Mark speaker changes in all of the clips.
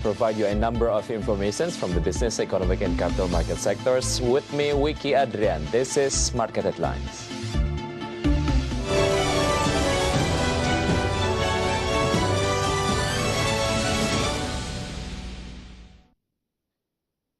Speaker 1: Provide you a number of informations from the business, economic, and capital market sectors. With me, Wicky Adrian. This is Market Headlines.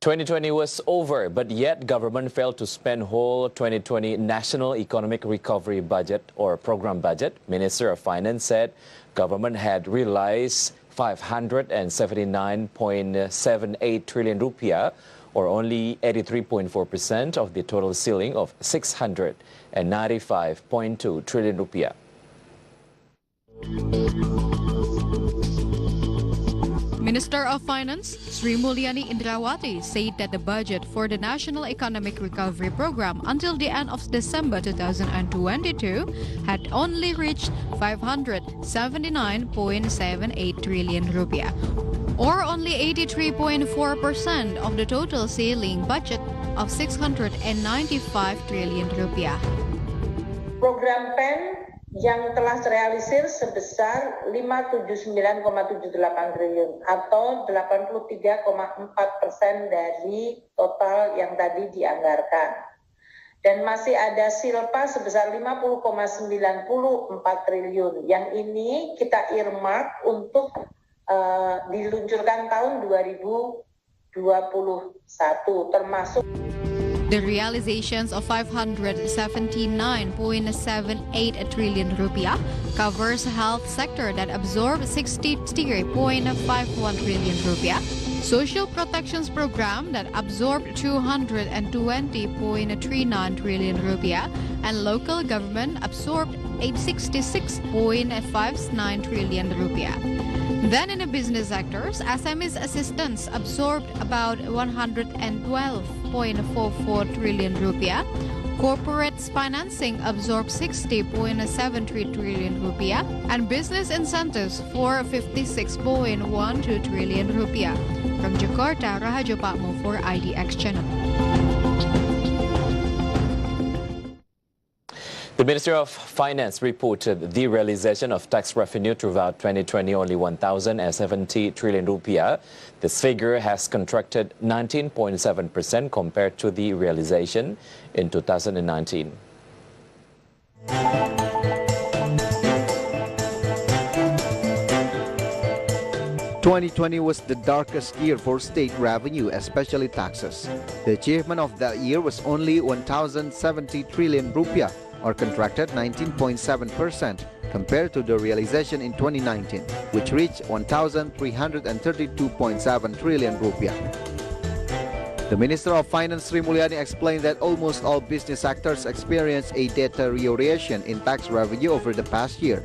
Speaker 1: "2020 was over, but yet government failed to spend whole 2020 National Economic Recovery Budget or Program Budget. Minister of Finance said government had realized 579.78 trillion rupiah, or only 83.4% of the total ceiling of 695.2 trillion rupiah.
Speaker 2: Minister of Finance Sri Mulyani Indrawati said that the budget for the National Economic Recovery Program until the end of December 2022 had only reached 579.78 trillion rupiah, or only 83.4% of the total ceiling budget of 695 trillion rupiah.
Speaker 3: Program PEN yang telah terrealisir sebesar 579,78 triliun atau 83,4% dari total yang tadi dianggarkan. Dan masih ada silpa sebesar 50,94 triliun. Yang ini kita earmark untuk diluncurkan tahun 2021 termasuk
Speaker 2: the realizations of 579.78 trillion rupiah covers health sector that absorbed 60.51 trillion rupiah, social protections program that absorbed 220.39 trillion rupiah, and local government absorbed 866.59 trillion rupiah. Then in the business sectors, SMEs assistance absorbed about 112.44 trillion rupiah, corporates financing absorbed 60.73 trillion rupiah, and business incentives for 56.12 trillion rupiah. From Jakarta, Rahajo Pakmo for IDX Channel.
Speaker 1: The Ministry of Finance reported the realization of tax revenue throughout 2020 only 1,070 trillion rupiah. This figure has contracted 19.7% compared to the realization in 2019.
Speaker 4: 2020 was the darkest year for state revenue, especially taxes. The achievement of that year was only 1,070 trillion rupiah, or contracted 19.7% compared to the realization in 2019, which reached 1,332.7 trillion rupiah. The Minister of Finance Sri Mulyani explained that almost all business sectors experienced a deterioration in tax revenue over the past year.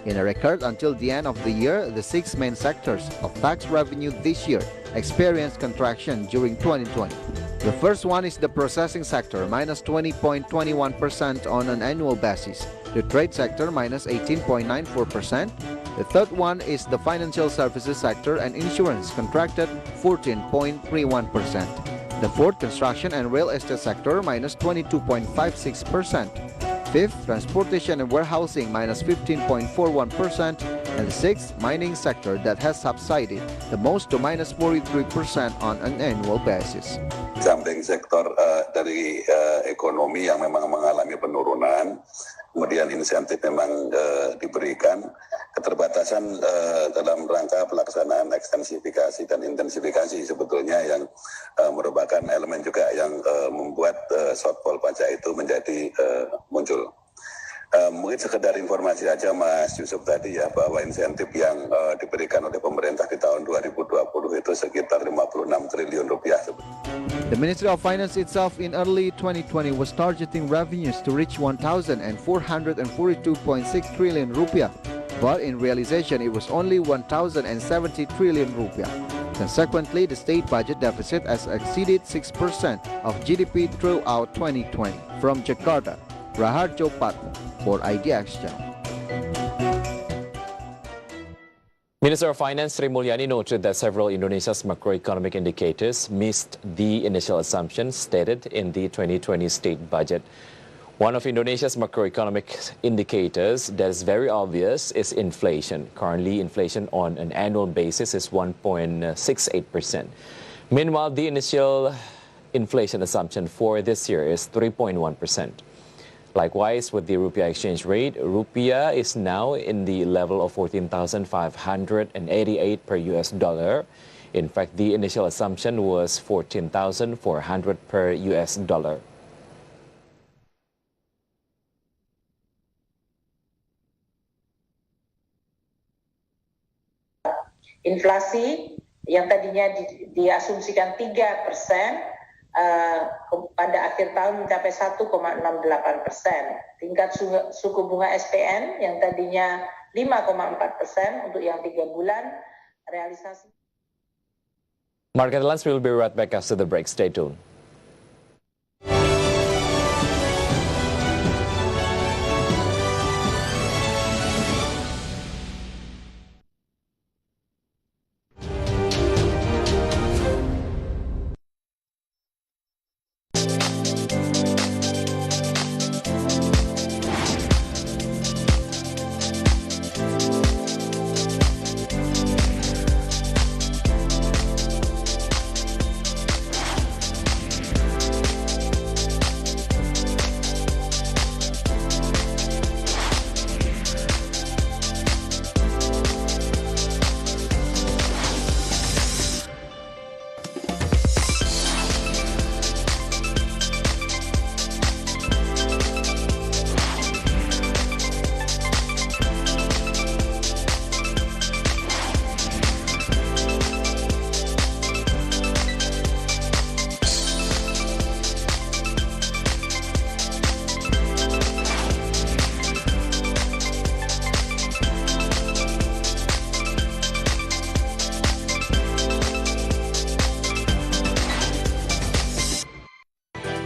Speaker 4: In a record until the end of the year, the 6 main sectors of tax revenue this year experienced contraction during 2020. The first one is the processing sector, minus 20.21% on an annual basis. The trade sector, minus 18.94%. The third one is the financial services sector and insurance, contracted 14.31%. The fourth, construction and real estate sector, minus 22.56%. Fifth, transportation and warehousing, minus 15.41%. And the sixth, mining sector that has subsided the most to minus 43% on an annual basis.
Speaker 5: Samping sektor dari ekonomi yang memang mengalami penurunan, kemudian insentif memang diberikan, keterbatasan dalam rangka pelaksanaan ekstensifikasi dan intensifikasi sebetulnya yang merupakan elemen juga yang membuat shortfall pajak itu menjadi muncul. Mungkin sekedar informasi aja Mas Yusuf tadi ya, bahwa insentif yang diberikan oleh pemerintah di tahun 2020 itu sekitar 56 triliun rupiah.
Speaker 4: The Ministry of Finance itself in early 2020 was targeting revenues to reach 1,442.6 trillion rupiah, but in realization it was only 1,070 trillion rupiah. Consequently, the state budget deficit has exceeded 6% of GDP throughout 2020. From Jakarta, Raharjo Patmo for IDX Channel.
Speaker 1: Minister of Finance Sri Mulyani noted that several Indonesia's macroeconomic indicators missed the initial assumptions stated in the 2020 state budget. One of Indonesia's macroeconomic indicators that is very obvious is inflation. Currently, inflation on an annual basis is 1.68%. Meanwhile, the initial inflation assumption for this year is 3.1%. Likewise, with the rupiah exchange rate, rupiah is now in the level of 14,588 per US dollar. In fact, the initial assumption was 14,400 per US dollar.
Speaker 3: Inflasi yang tadinya diasumsikan 3%, pada akhir tahun mencapai 1,68%. Tingkat suku bunga SPN yang tadinya 5,4% untuk yang 3 bulan, realisasi.
Speaker 1: Market Lens will be right back after the break. Stay tuned.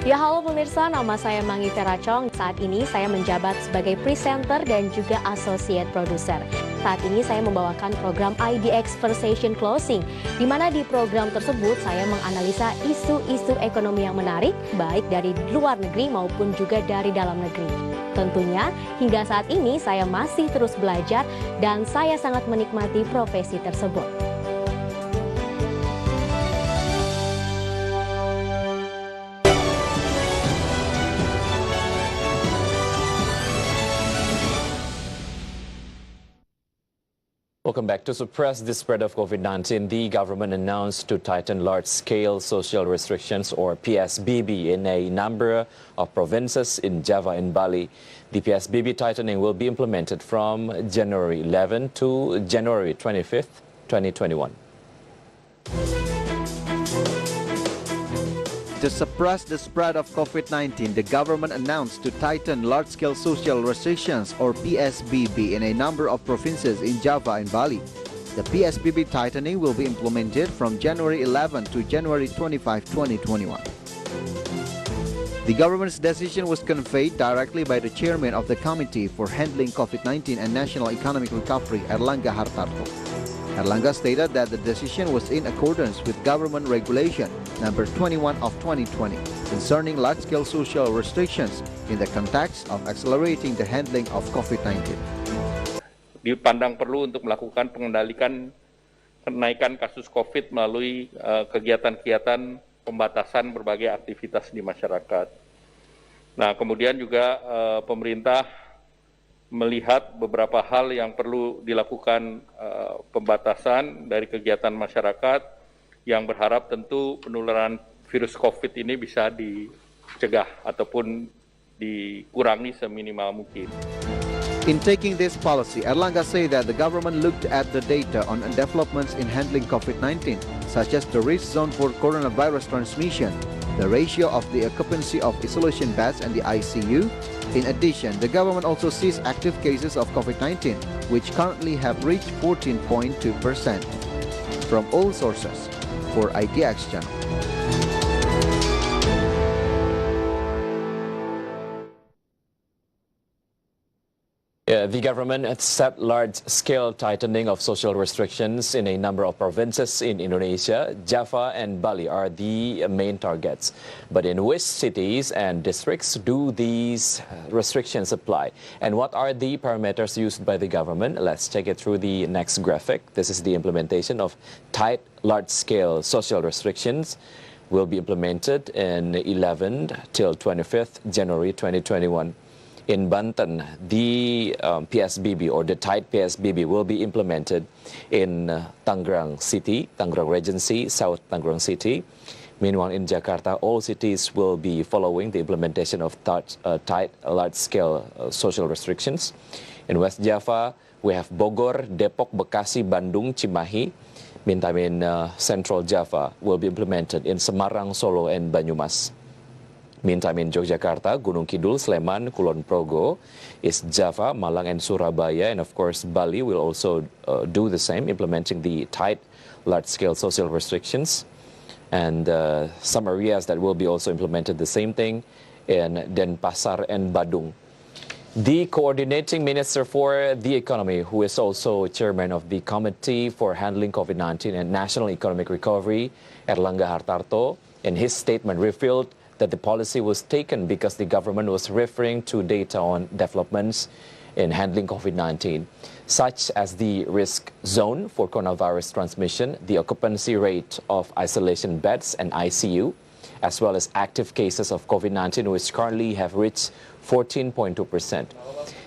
Speaker 6: Ya halo pemirsa, nama saya Mangivera Tjong. Saat ini saya menjabat sebagai presenter dan juga associate producer. Saat ini saya membawakan program IDX Conversation Closing, di mana di program tersebut saya menganalisa isu-isu ekonomi yang menarik, baik dari luar negeri maupun juga dari dalam negeri. Tentunya hingga saat ini saya masih terus belajar dan saya sangat menikmati profesi tersebut.
Speaker 1: Welcome back. To suppress the spread of COVID-19, the government announced to tighten large-scale social restrictions, or PSBB, in a number of provinces in Java and Bali. The PSBB tightening will be implemented from January 11 to January 25th, 2021.
Speaker 4: To suppress the spread of COVID-19, the government announced to tighten large-scale social restrictions, or PSBB, in a number of provinces in Java and Bali. The PSBB tightening will be implemented from January 11 to January 25, 2021. The government's decision was conveyed directly by the chairman of the Committee for Handling COVID-19 and National Economic Recovery, Erlangga Hartarto. Erlangga stated that the decision was in accordance with Government Regulation Number 21 of 2020 concerning large-scale social restrictions in the context of accelerating the handling of COVID-19.
Speaker 7: Dipandang perlu untuk melakukan pengendalikan kenaikan kasus COVID melalui kegiatan-kegiatan pembatasan berbagai aktivitas di masyarakat. Nah, kemudian juga pemerintah melihat beberapa hal yang perlu dilakukan pembatasan dari kegiatan masyarakat yang berharap tentu penularan virus COVID ini bisa dicegah ataupun dikurangi seminimal mungkin.
Speaker 4: In taking this policy, Erlangga said that the government looked at the data on developments in handling COVID-19, such as the risk zone for coronavirus transmission, the ratio of the occupancy of isolation beds and the ICU. In addition, the government also sees active cases of COVID-19, which currently have reached 14.2%. From all sources, for IDX Channel.
Speaker 1: The government has set large-scale tightening of social restrictions in a number of provinces in Indonesia. Java and Bali are the main targets. But in which cities and districts do these restrictions apply? And what are the parameters used by the government? Let's take it through the next graphic. This is the implementation of tight, large-scale social restrictions. Will be implemented in 11th till 25th January 2021. In Banten, the PSBB or the tight PSBB will be implemented in Tangerang City, Tangerang Regency, South Tangerang City. Meanwhile, in Jakarta, all cities will be following the implementation of tight, large-scale social restrictions. In West Java, we have Bogor, Depok, Bekasi, Bandung, Cimahi. Meantime, in Central Java will be implemented in Semarang, Solo, and Banyumas. Meantime, in Yogyakarta, Gunung Kidul, Sleman, Kulon Progo, East Java, Malang, and Surabaya. And of course, Bali will also do the same, implementing the tight, large-scale social restrictions. And some areas that will be also implemented the same thing in Denpasar and Badung. The coordinating minister for the economy, who is also chairman of the Committee for Handling COVID-19 and National Economic Recovery, Erlangga Hartarto, in his statement revealed that the policy was taken because the government was referring to data on developments in handling COVID-19, such as the risk zone for coronavirus transmission, the occupancy rate of isolation beds and ICU, as well as active cases of COVID-19, which currently have reached 14.2%.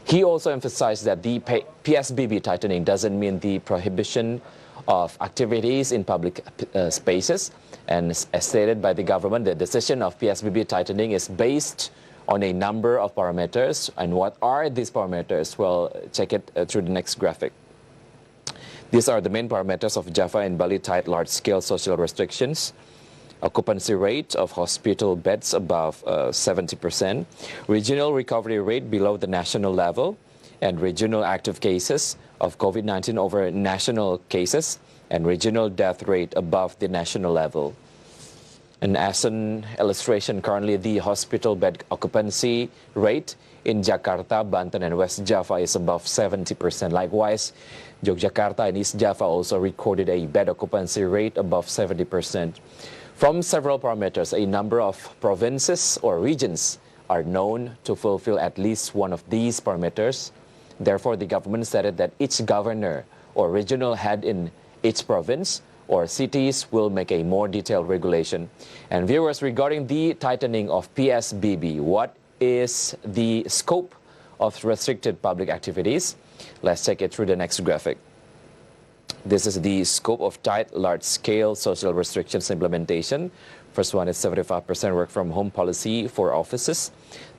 Speaker 1: He also emphasized that the PSBB tightening doesn't mean the prohibition of activities in public spaces. And as stated by the government, the decision of PSBB tightening is based on a number of parameters. And what are these parameters? Well, check it through the next graphic. These are the main parameters of Java and Bali tight large-scale social restrictions. Occupancy rate of hospital beds above 70%, regional recovery rate below the national level, and regional active cases of COVID-19 over national cases, and regional death rate above the national level. And as an illustration, currently the hospital bed occupancy rate in Jakarta, Banten, and West Java is above 70%. Likewise, Yogyakarta and East Java also recorded a bed occupancy rate above 70%. From several parameters, a number of provinces or regions are known to fulfill at least one of these parameters. Therefore, the government stated that each governor or regional head in each province or cities will make a more detailed regulation. And viewers, regarding the tightening of PSBB, what is the scope of restricted public activities? Let's take it through the next graphic. This is the scope of tight, large-scale social restrictions implementation. First one is 75% work from home policy for offices.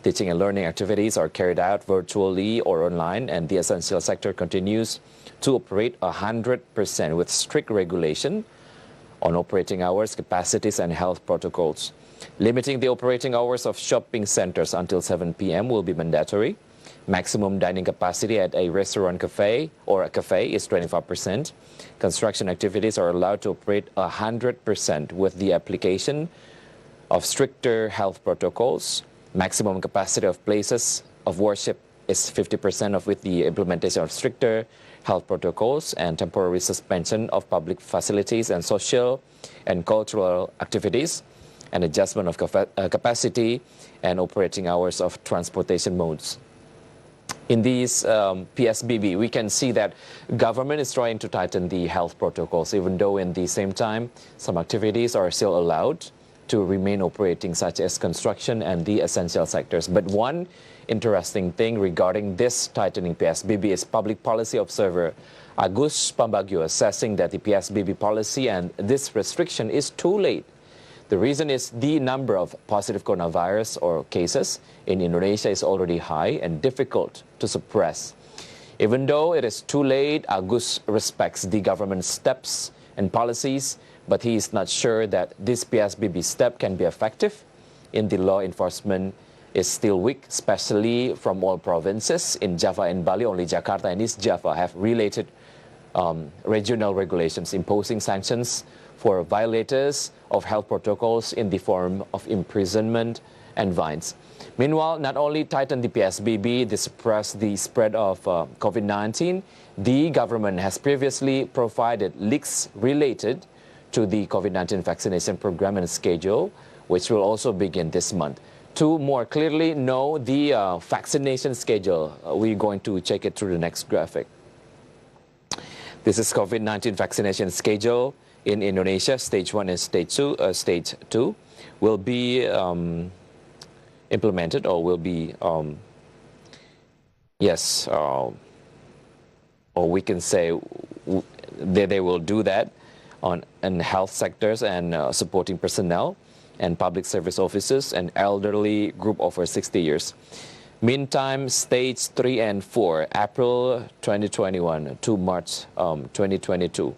Speaker 1: Teaching and learning activities are carried out virtually or online, and the essential sector continues to operate 100% with strict regulation on operating hours, capacities, and health protocols. Limiting the operating hours of shopping centers until 7 p.m. will be mandatory. Maximum dining capacity at a restaurant cafe or a cafe is 25%. Construction activities are allowed to operate 100% with the application of stricter health protocols. Maximum capacity of places of worship is 50% with the implementation of stricter health protocols and temporary suspension of public facilities and social and cultural activities, and adjustment of capacity and operating hours of transportation modes. In these PSBB, we can see that government is trying to tighten the health protocols, even though in the same time, some activities are still allowed to remain operating, such as construction and the essential sectors. But one interesting thing regarding this tightening PSBB is public policy observer Agus Pambagio assessing that the PSBB policy and this restriction is too late. The reason is the number of positive coronavirus or cases in Indonesia is already high and difficult to suppress. Even though it is too late, Agus respects the government's steps and policies, but he is not sure that this PSBB step can be effective. In the law enforcement is still weak, especially from all provinces. In Java and Bali, only Jakarta and East Java have related regional regulations imposing sanctions for violators of health protocols in the form of imprisonment and vines. Meanwhile, not only tightened the PSBB to suppress the spread of COVID-19, the government has previously provided leaks related to the COVID-19 vaccination program and schedule, which will also begin this month. To more clearly know the vaccination schedule, we're going to check it through the next graphic. This is COVID-19 vaccination schedule in Indonesia. Stage 1 and Stage 2 will be implemented, or will be, or we can say they will do that in health sectors and supporting personnel and public service officers and elderly group over 60 years. Meantime, Stage 3 and 4, April 2021 to March 2022,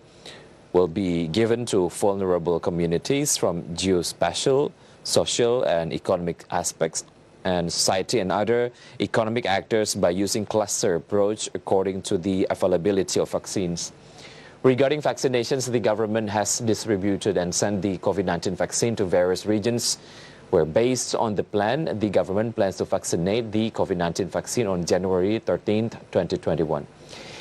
Speaker 1: will be given to vulnerable communities from geospatial, social and economic aspects, and society and other economic actors by using cluster approach according to the availability of vaccines. Regarding vaccinations, the government has distributed and sent the COVID-19 vaccine to various regions, where based on the plan, the government plans to vaccinate the COVID-19 vaccine on January 13th, 2021.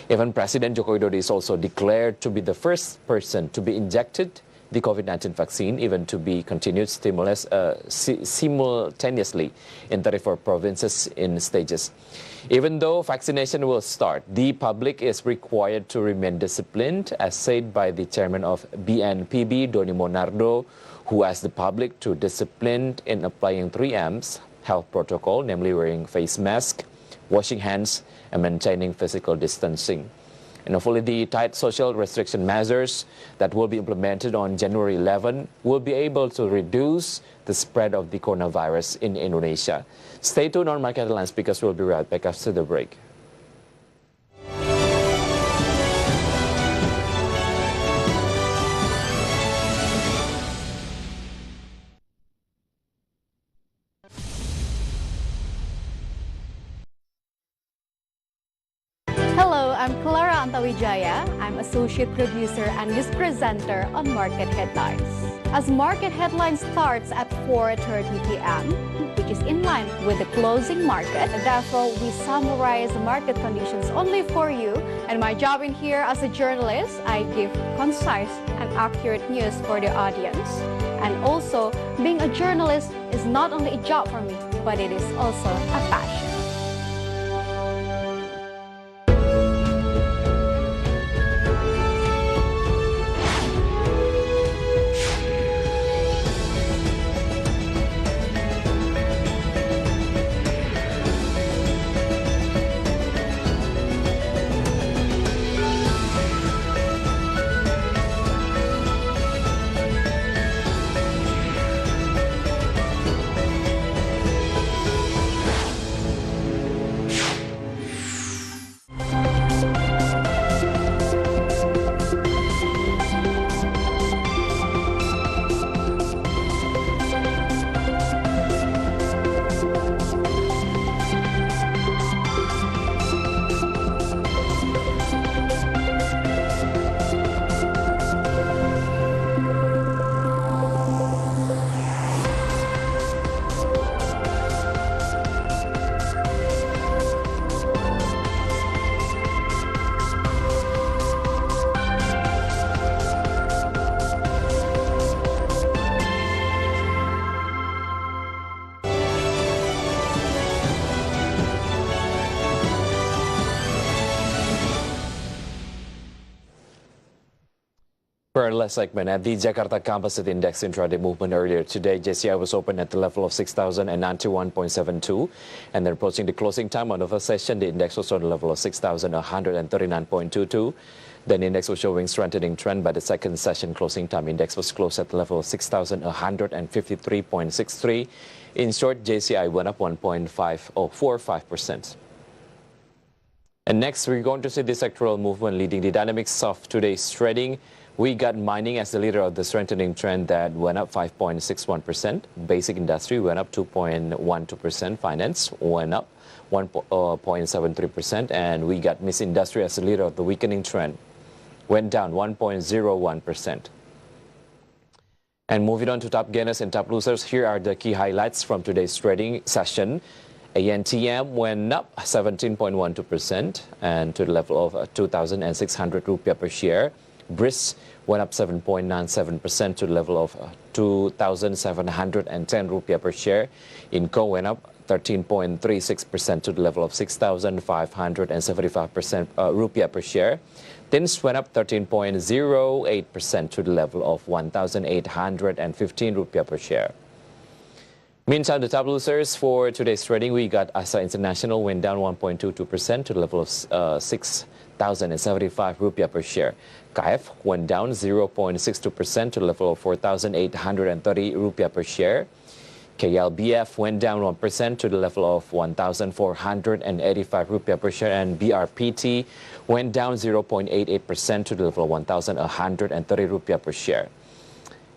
Speaker 1: Even President Joko Widodo is also declared to be the first person to be injected the COVID-19 vaccine, even to be continued simultaneously in 34 provinces in stages. Even though vaccination will start, the public is required to remain disciplined, as said by the chairman of BNPB, Doni Monardo, who asked the public to discipline in applying 3Ms health protocol, namely wearing face mask, washing hands, and maintaining physical distancing. And hopefully the tight social restriction measures that will be implemented on January 11 will be able to reduce the spread of the coronavirus in Indonesia. Stay tuned on Market Headlines because we'll be right back after the break.
Speaker 6: I'm associate producer and news presenter on Market Headlines. As Market Headlines starts at 4:30 p.m., which is in line with the closing market, therefore we summarize market conditions only for you. And my job in here as a journalist, I give concise and accurate news for the audience. And also, being a journalist is not only a job for me, but it is also a passion.
Speaker 1: For our last segment, at the Jakarta Composite Index intraday movement earlier today, JCI was open at the level of 6,091.72, and then approaching the closing time on the first session, the index was on the level of 6,139.22. Then the index was showing strengthening trend by the second session closing time. Index was closed at the level of 6,153.63. In short, JCI went up 1.45%. And next, we're going to see the sectoral movement leading the dynamics of today's trading. We got mining as the leader of the strengthening trend that went up 5.61%. Basic industry went up 2.12%. Finance went up 1.73%. And we got Miss Industry as the leader of the weakening trend, went down 1.01%. And moving on to top gainers and top losers, here are the key highlights from today's trading session. ANTM went up 17.12% and to the level of 2,600 rupiah per share. BRIS went up 7.97% to the level of 2,710 rupiah per share. INCO went up 13.36% to the level of 6,575 rupiah per share. TINS went up 13.08% to the level of 1,815 rupiah per share. Meantime, the top losers for today's trading, we got ASA International went down 1.22% to the level of 6,075 rupiah per share. KF went down 0.62% to the level of 4,830 rupiah per share. KLBF went down 1% to the level of 1,485 rupiah per share, and BRPT went down 0.88% to the level of 1,130 rupiah per share.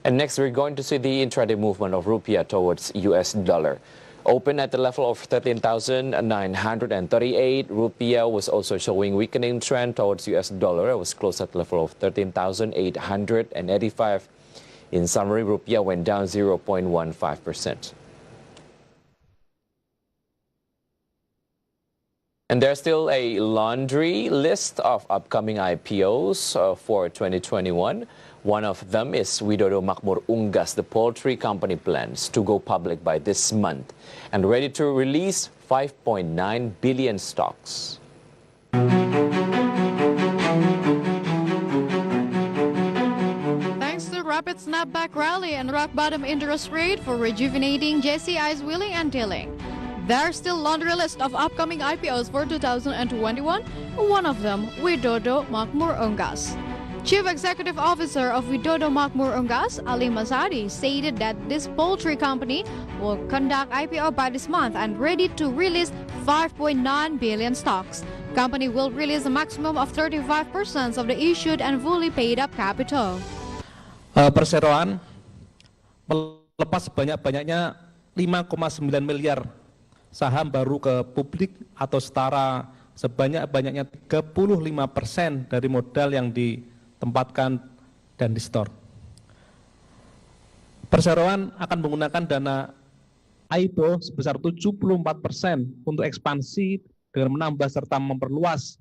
Speaker 1: And next, we're going to see the intraday movement of rupiah towards US dollar. Open at the level of 13,938. Rupiah was also showing weakening trend towards US dollar. It was close at the level of 13,885. In summary, rupiah went down 0.15%. And there's still a laundry list of upcoming IPOs for 2021. One of them is Widodo Makmur Unggas. The poultry company plans to go public by this month and ready to release 5.9 billion stocks.
Speaker 2: Rapid snapback rally and rock bottom interest rate for rejuvenating JCI's wheeling and dealing. There's still laundry list of upcoming IPOs for 2021. One of them, Widodo Makmur Unggas. Chief Executive Officer of Widodo Makmur Unggas, Ali Masadi, stated that this poultry company will conduct IPO by this month and ready to release 5.9 billion stocks. Company will release a maximum of 35% of the issued and fully paid up capital.
Speaker 8: Perseroan melepas sebanyak-banyaknya 5,9 miliar saham baru ke publik atau setara sebanyak-banyaknya 35% dari modal yang ditempatkan dan di store. Perseroan akan menggunakan dana IPO sebesar 74% untuk ekspansi dengan menambah serta memperluas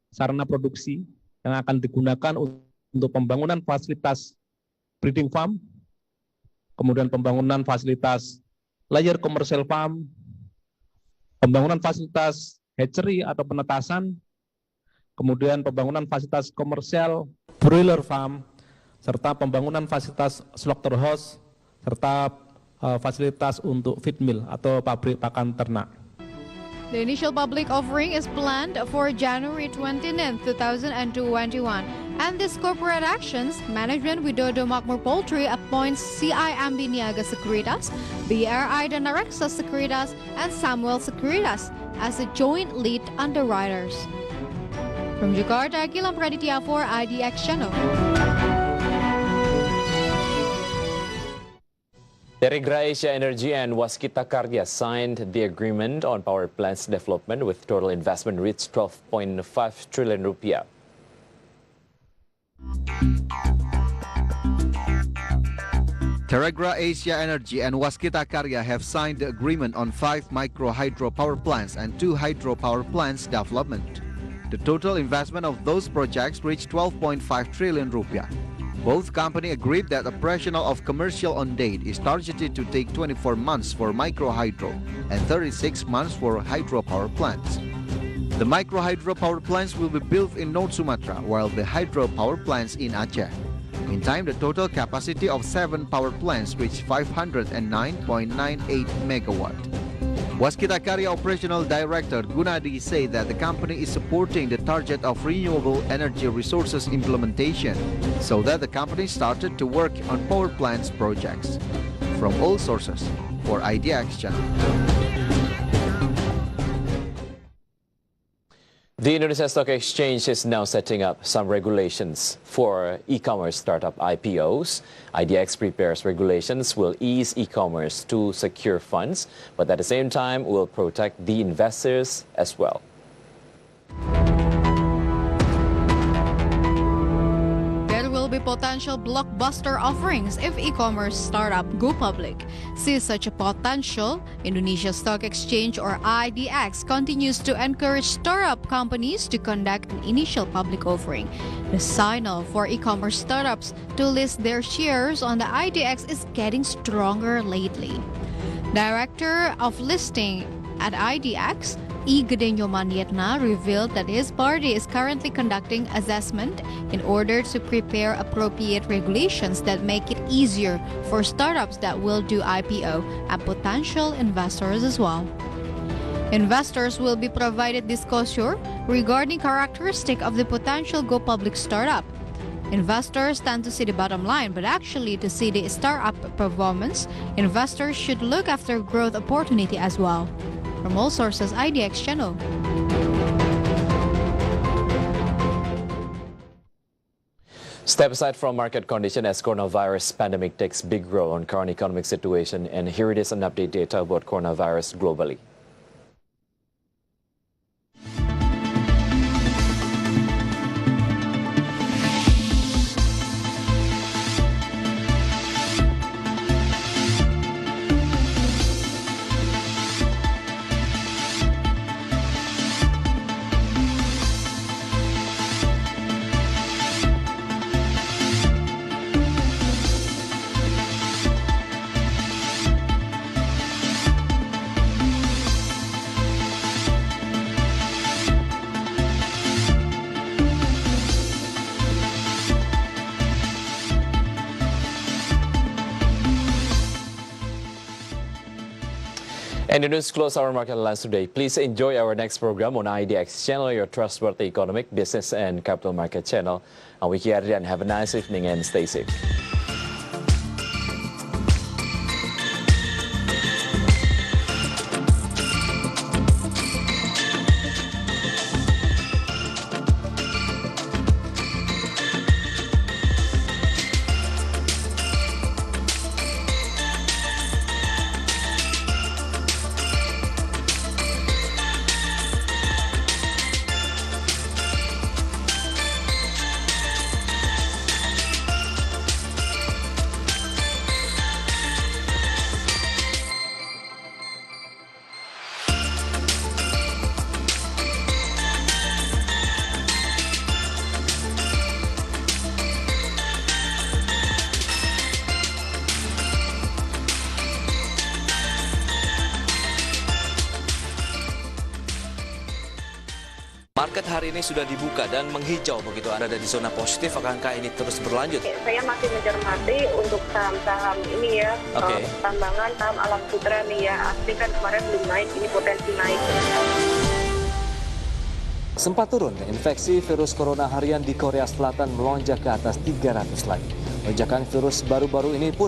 Speaker 8: sarana produksi yang akan digunakan untuk pembangunan fasilitas breeding farm, kemudian pembangunan fasilitas layer commercial farm, pembangunan fasilitas hatchery atau penetasan, kemudian pembangunan fasilitas komersial broiler farm, serta pembangunan fasilitas slaughterhouse, serta fasilitas untuk feed mill atau pabrik pakan ternak.
Speaker 2: The initial public offering is planned for January 29, 2021. And this corporate actions, management Widodo Makmur Poultry appoints CIMB Niaga Sekuritas, BRI dan Reksa Sekuritas, and Samuel Sekuritas as the joint lead underwriters. From Jakarta, Gilang Praditya for IDX Channel.
Speaker 1: Teregra Asia Energy and Waskita Karya signed the agreement on power plants development with total investment reached 12.5 trillion rupiah.
Speaker 4: Teregra Asia Energy and Waskita Karya have signed the agreement on 5 micro hydro power plants and 2 hydro power plants development. The total investment of those projects reached 12.5 trillion rupiah. Both companies agreed that operational of commercial on date is targeted to take 24 months for micro hydro and 36 months for hydro power plants. The micro hydro power plants will be built in North Sumatra, while the hydro power plants in Aceh. Meantime, the total capacity of 7 power plants reached 509.98 megawatt. Waskita Karya Operational Director Gunadi said that the company is supporting the target of renewable energy resources implementation, so that the company started to work on power plants projects. From all sources, for IDX Channel.
Speaker 1: The Indonesia Stock Exchange is now setting up some regulations for e-commerce startup IPOs. IDX prepares regulations will ease e-commerce to secure funds, but at the same time will protect the investors as well.
Speaker 2: There will be potential potential blockbuster offerings if e-commerce startup go public. See such a potential, Indonesia Stock Exchange or IDX continues to encourage startup companies to conduct an initial public offering. The signal for e-commerce startups to list their shares on the IDX is getting stronger lately. Director of Listing at IDX, Gedung revealed that his party is currently conducting assessment in order to prepare appropriate regulations that make it easier for startups that will do IPO and potential investors as well. Investors will be provided disclosure regarding characteristic of the potential go-public startup. Investors tend to see the bottom line, but actually to see the startup performance, investors should look after growth opportunity as well. From all sources, IDX Channel.
Speaker 1: Step aside from market condition as coronavirus pandemic takes big role on current economic situation, and here it is an update data about coronavirus globally. And the news close our market lines today. Please enjoy our next program on IDX Channel, Your Trustworthy Economic, Business and Capital Market Channel. I'm Wicky Adrian. Have a nice evening and stay safe.
Speaker 9: Market hari ini sudah dibuka dan menghijau begitu. Anda ada di zona positif, akankah ini terus berlanjut?
Speaker 10: Saya masih mencermati untuk saham-saham ini ya, tambangan, saham alam putra nih ya, asli kan kemarin belum naik, ini potensi naik.
Speaker 11: Sempat turun, infeksi virus corona harian di Korea Selatan melonjak ke atas 300 lagi. Lonjakan virus baru-baru ini pun